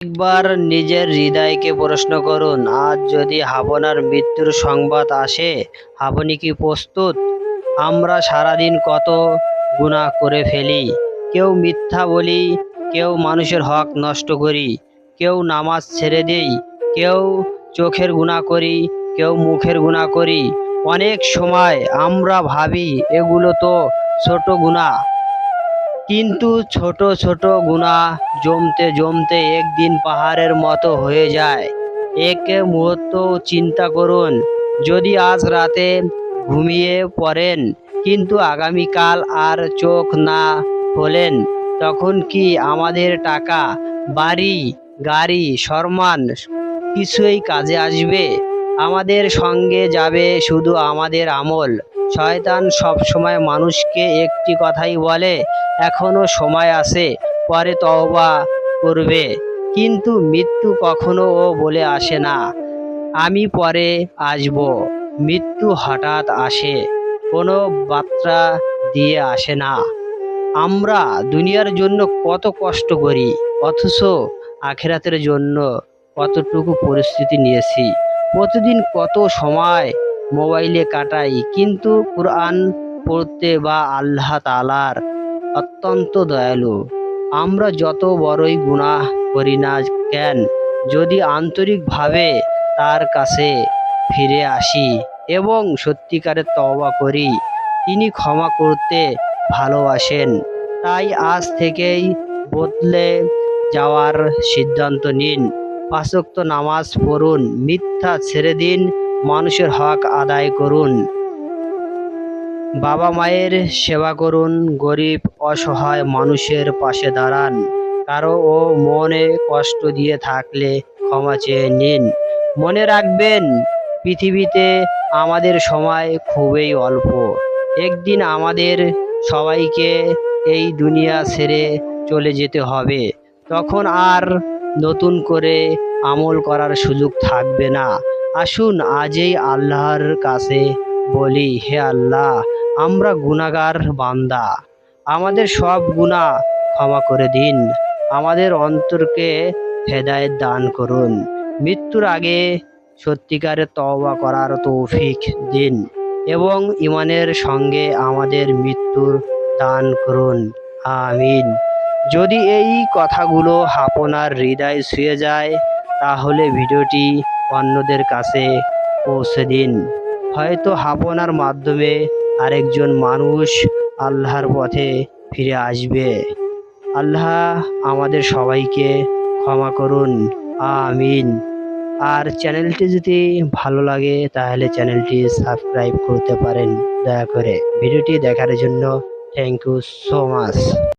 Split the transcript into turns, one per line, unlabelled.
একবার নিজের হৃদয়কে প্রশ্ন করুন, আজ যদি আপনার মৃত্যুর সংবাদ আসে, আপনি কি প্রস্তুত? আমরা সারাদিন কত গুনাহ করে ফেলি। কেউ মিথ্যা বলি, কেউ মানুষের হক নষ্ট করি, কেউ নামাজ ছেড়ে দেই, কেউ চোখের গুনাহ করি, কেউ মুখের গুনাহ করি। অনেক সময় আমরা ভাবি এগুলো তো ছোট গুনাহ, কিন্তু ছোট ছোট গুনাহ জমতে জমতে একদিন পাহাড়ের মতো হয়ে যায়। এক মুহূর্ত চিন্তা করুন, যদি আজ রাতে ঘুমিয়ে পড়েন কিন্তু আগামীকাল আর চোখ না খোলেন, তখন কি আমাদের টাকা, বাড়ি, গাড়ি, সম্মান কিছুই কাজে আসবে? আমাদের সঙ্গে যাবে শুধু আমাদের আমল। শয়তান সবসময় মানুষকে একটি কথাই বলে, এখনো সময় আছে, পরে তওবা করবে। কিন্তু মৃত্যু কখনো ও বলে আসে না, আমি পরে আসব। মৃত্যু হঠাৎ আসে, কোনো বার্তা দিয়ে আসে না। আমরা দুনিয়ার জন্য কত কষ্ট করি, অথচ আখিরাতের জন্য কতটুকু পরিস্থিতি নিয়েছি। প্রতিদিন কত সময় মোবাইলে কাটাই, কিন্তু কুরআন পড়তে বা আল্লাহ তাআলার অত্যন্ত দয়ালু। আমরা যত বড়ই গুনাহ করি না কেন, যদি আন্তরিকভাবে তার কাছে ফিরে আসি এবং সত্যিকারের তওবা করি, তিনি ক্ষমা করতে ভালোবাসেন। তাই আজ থেকেই বদলে যাওয়ার সিদ্ধান্ত নিন। ৫ ওয়াক্ত নামাজ পড়ুন, মিথ্যা ছেড়ে দিন, মানুষের হক আদায় করুন, বাবা মায়ের সেবা করুন, গরিব অসহায় মানুষের পাশে দাঁড়ান। কারো ও মনে কষ্ট দিয়ে থাকলে ক্ষমা চেয়ে নিন। মনে রাখবেন, পৃথিবীতে আমাদের সময় খুবই অল্প। একদিন আমাদের সবাইকে এই দুনিয়া ছেড়ে চলে যেতে হবে। তখন আর নতুন করে আমল করার সুযোগ থাকবে না। আসুন আজই আল্লাহর কাছে বলি, হে আল্লাহ, আমরা গুনাহগার বান্দা, আমাদের সব গুনাহ ক্ষমা করে দিন। আমাদের অন্তরকে হেদায়েত দান করুন। মৃত্যুর আগে সত্যিকারের তওবা করার তৌফিক দিন এবং ঈমানের সঙ্গে আমাদের মৃত্যুর দান করুন। আমিন। যদি এই কথাগুলো আপনার হৃদয় ছুঁয়ে যায়, তাহলে ভিডিওটি অন্যদের কাছে পৌঁছে দিন। হয়তো আপনার মাধ্যমে আরেকজন মানুষ আল্লাহর পথে ফিরে আসবে। আল্লাহ আমাদের সবাইকে ক্ষমা করুন। আমিন। আর চ্যানেলটি যদি ভালো লাগে তাহলে চ্যানেলটি সাবস্ক্রাইব করতে পারেন দয়া করে। ভিডিওটি দেখার জন্য থ্যাংক ইউ সো মাচ।